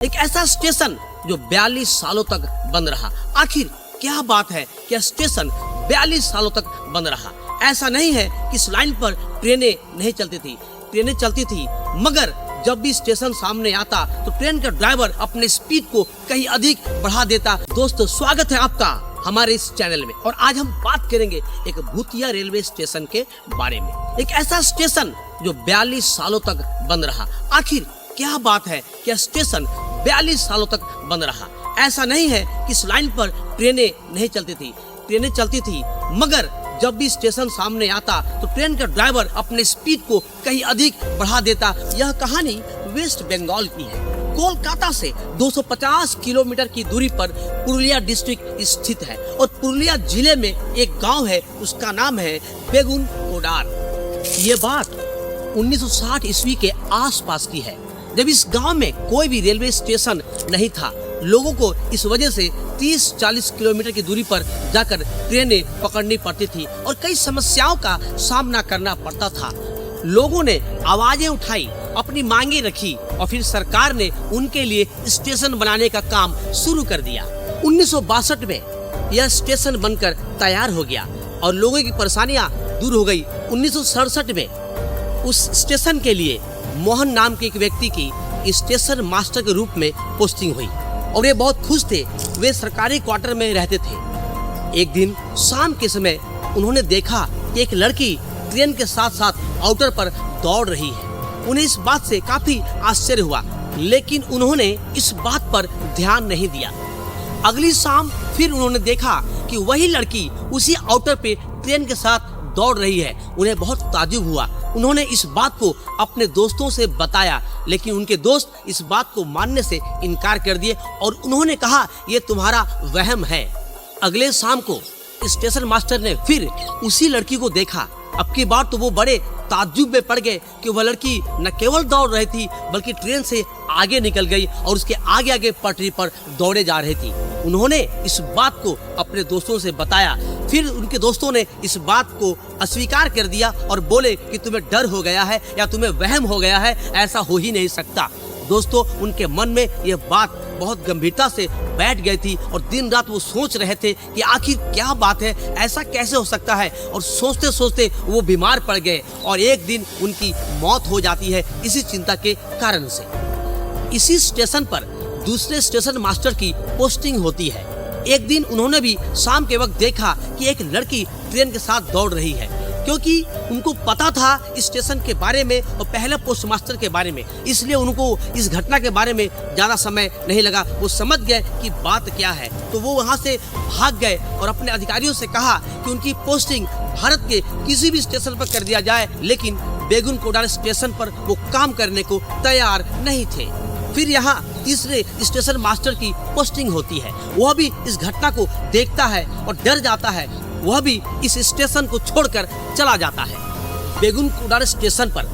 एक ऐसा स्टेशन जो 42 सालों तक बंद रहा। आखिर क्या बात है कि स्टेशन 42 सालों तक बंद रहा। ऐसा नहीं है कि इस लाइन पर ट्रेनें नहीं चलती थी, ट्रेनें चलती थी, मगर जब भी स्टेशन सामने आता तो ट्रेन का ड्राइवर अपने स्पीड को कहीं अधिक बढ़ा देता। दोस्तों, स्वागत है आपका हमारे इस चैनल में और आज हम बात करेंगे एक भूतिया रेलवे स्टेशन के बारे में। एक ऐसा स्टेशन जो 42 सालों तक बंद रहा। आखिर क्या बात है कि स्टेशन 42 सालों तक बंद रहा। ऐसा नहीं है कि इस लाइन पर ट्रेनें नहीं चलती थी, ट्रेनें चलती थी, मगर जब भी स्टेशन सामने आता तो ट्रेन का ड्राइवर अपने स्पीड को कहीं अधिक बढ़ा देता। यह कहानी वेस्ट बंगाल की है। कोलकाता से 250 किलोमीटर की दूरी पर पुरुलिया डिस्ट्रिक्ट स्थित है और पुरुलिया जिले में एक गांव है, उसका नाम है बेगुन कोडार। ये बात 1960 ईस्वी के आसपास की है, जब इस गांव में कोई भी रेलवे स्टेशन नहीं था। लोगों को इस वजह से 30-40 किलोमीटर की दूरी पर जाकर ट्रेनें पकड़नी पड़ती थी और कई समस्याओं का सामना करना पड़ता था। लोगों ने आवाजें उठाई, अपनी मांगे रखी और फिर सरकार ने उनके लिए स्टेशन बनाने का काम शुरू कर दिया। 1962 में यह स्टेशन बनकर तैयार हो गया और लोगों की परेशानियां दूर हो गई। 1967 में उस स्टेशन के लिए मोहन नाम के एक व्यक्ति की स्टेशन मास्टर के रूप में पोस्टिंग हुई और वे बहुत खुश थे। वे सरकारी क्वार्टर में रहते थे। एक दिन शाम के समय उन्होंने देखा कि एक लड़की ट्रेन के साथ साथ आउटर पर दौड़ रही है। उन्हें इस बात से काफी आश्चर्य हुआ, लेकिन उन्होंने इस बात पर ध्यान नहीं दिया। अगली शाम फिर उन्होंने देखा कि वही लड़की उसी आउटर पे ट्रेन के साथ दौड़ रही है। उन्हें बहुत ताज्जुब हुआ। उन्होंने इस बात को अपने दोस्तों से बताया, लेकिन उनके दोस्त इस बात को मानने से इनकार कर दिए और उन्होंने कहा, ये तुम्हारा वहम है। अगले शाम को स्टेशन मास्टर ने फिर उसी लड़की को देखा। अब की बार तो वो बड़े ताज्जुब में पड़ गए कि वह लड़की न केवल दौड़ रही थी बल्कि ट्रेन से आगे निकल गई और उसके आगे आगे पटरी पर दौड़े जा रही थी। उन्होंने इस बात को अपने दोस्तों से बताया। फिर उनके दोस्तों ने इस बात को अस्वीकार कर दिया और बोले कि तुम्हें डर हो गया है या तुम्हें वहम हो गया है, ऐसा हो ही नहीं सकता। दोस्तों, उनके मन में यह बात बहुत गंभीरता से बैठ गई थी और दिन रात वो सोच रहे थे कि आखिर क्या बात है, ऐसा कैसे हो सकता है। और सोचते सोचते वो बीमार पड़ गए और एक दिन उनकी मौत हो जाती है इसी चिंता के कारण से। इसी स्टेशन पर दूसरे स्टेशन मास्टर की पोस्टिंग होती है। एक दिन उन्होंने भी शाम के वक्त देखा कि एक लड़की ट्रेन के साथ दौड़ रही है, क्योंकि उनको पता था इस स्टेशन के बारे में और पहले पोस्ट मास्टर के बारे में, इसलिए उनको इस घटना के बारे में ज्यादा समय नहीं लगा। वो समझ गए कि बात क्या है, तो वो वहाँ से भाग गए और अपने अधिकारियों से कहा कि उनकी पोस्टिंग भारत के किसी भी स्टेशन पर कर दिया जाए, लेकिन बेगुन कोडार स्टेशन पर वो काम करने को तैयार नहीं थे। फिर यहाँ तीसरे स्टेशन मास्टर की पोस्टिंग होती है। वह भी इस घटना को देखता है और डर जाता है। वह भी इस स्टेशन को छोड़कर चला जाता है। बेगुन कोडार स्टेशन पर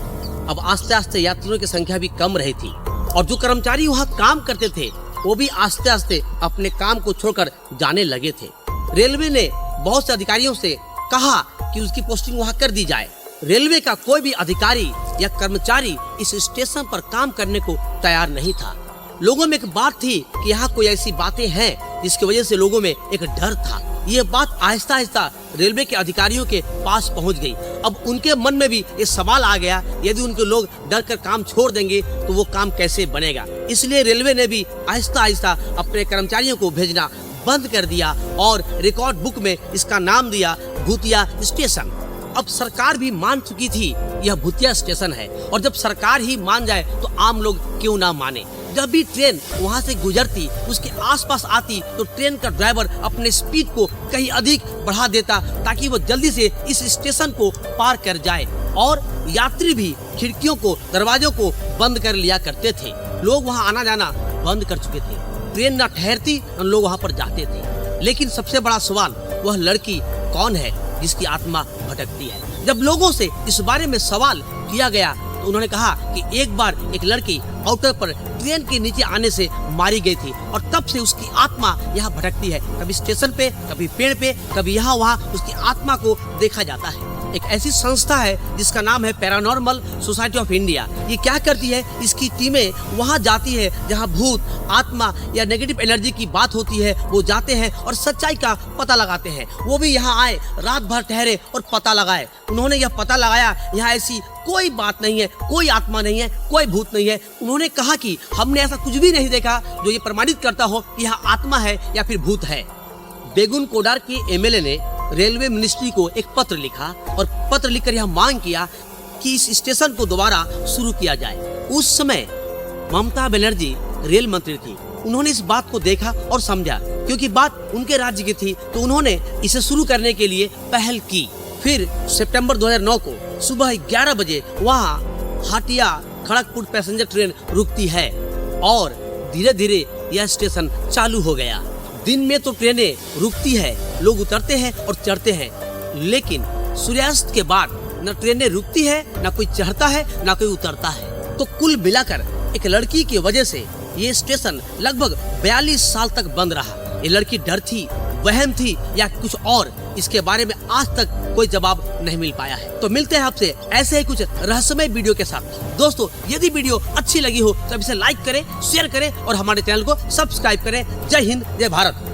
अब आस्ते आस्ते यात्रियों की संख्या भी कम रही थी और जो कर्मचारी वहाँ काम करते थे वो भी आस्ते आस्ते अपने काम को छोड़कर जाने लगे थे। रेलवे ने बहुत से अधिकारियों से कहा कि उसकी पोस्टिंग वहाँ कर दी जाए। रेलवे का कोई भी अधिकारी या कर्मचारी इस स्टेशन पर काम करने को तैयार नहीं था। लोगों में एक बात थी कि यहाँ कोई ऐसी बातें हैं जिसकी वजह से लोगों में एक डर था। ये बात आहिस्ता आहिस्ता रेलवे के अधिकारियों के पास पहुँच गई। अब उनके मन में भी ये सवाल आ गया, यदि उनके लोग डर कर काम छोड़ देंगे तो वो काम कैसे बनेगा। इसलिए रेलवे ने भी आहिस्ता आहिस्ता अपने कर्मचारियों को भेजना बंद कर दिया और रिकॉर्ड बुक में इसका नाम दिया भूतिया स्टेशन। अब सरकार भी मान चुकी थी यह भूतिया स्टेशन है और जब सरकार ही मान जाए तो आम लोग क्यों ना माने। जब भी ट्रेन वहाँ से गुजरती, उसके आसपास आती तो ट्रेन का ड्राइवर अपने स्पीड को कहीं अधिक बढ़ा देता ताकि वो जल्दी से इस स्टेशन को पार कर जाए और यात्री भी खिड़कियों को, दरवाजों को बंद कर लिया करते थे। लोग वहाँ आना जाना बंद कर चुके थे। ट्रेन न ठहरती, लोग वहाँ पर जाते थे। लेकिन सबसे बड़ा सवाल, वह लड़की कौन है जिसकी आत्मा भटकती है। जब लोगों से इस बारे में सवाल किया गया तो उन्होंने कहा कि एक बार एक लड़की आउटर पर ट्रेन के नीचे आने से मारी गई थी और तब से उसकी आत्मा यहाँ भटकती है। कभी स्टेशन पे, कभी पेड़ पे, कभी यहाँ वहाँ उसकी आत्मा को देखा जाता है। एक ऐसी संस्था है जिसका नाम है पैरानॉर्मल सोसाइटी ऑफ इंडिया। ये क्या करती है, इसकी टीमें वहाँ जाती है जहाँ भूत, आत्मा या नेगेटिव एनर्जी की बात होती है, वो जाते हैं और सच्चाई का पता लगाते हैं। वो भी यहाँ आए, रात भर ठहरे और पता लगाए। उन्होंने यह पता लगाया यहाँ ऐसी कोई बात नहीं है, कोई आत्मा नहीं है, कोई भूत नहीं है। उन्होंने कहा कि हमने ऐसा कुछ भी नहीं देखा जो ये प्रमाणित करता हो कि यहाँ आत्मा है या फिर भूत है। बेगुन कोडार के एमएलए ने रेलवे मिनिस्ट्री को एक पत्र लिखा और पत्र लिखकर यह मांग किया कि इस स्टेशन को दोबारा शुरू किया जाए। उस समय ममता बनर्जी रेल मंत्री थी। उन्होंने इस बात को देखा और समझा, क्योंकि बात उनके राज्य की थी, तो उन्होंने इसे शुरू करने के लिए पहल की। फिर सितंबर 2009 को सुबह 11 बजे वहाँ हटिया खड़गपुर पैसेंजर ट्रेन रुकती है और धीरे धीरे यह स्टेशन चालू हो गया। दिन में तो ट्रेनें रुकती है, लोग उतरते हैं और चढ़ते हैं, लेकिन सूर्यास्त के बाद न ट्रेनें रुकती है, न कोई चढ़ता है, न कोई उतरता है। तो कुल मिलाकर एक लड़की की वजह से ये स्टेशन लगभग 42 साल तक बंद रहा। ये लड़की डर थी, वहम थी या कुछ और, इसके बारे में आज तक कोई जवाब नहीं मिल पाया है। तो मिलते हैं आपसे ऐसे ही कुछ रहस्यमय वीडियो के साथ। दोस्तों, यदि वीडियो अच्छी लगी हो तो इसे लाइक करें, शेयर करें और हमारे चैनल को सब्सक्राइब करें। जय हिंद, जय भारत।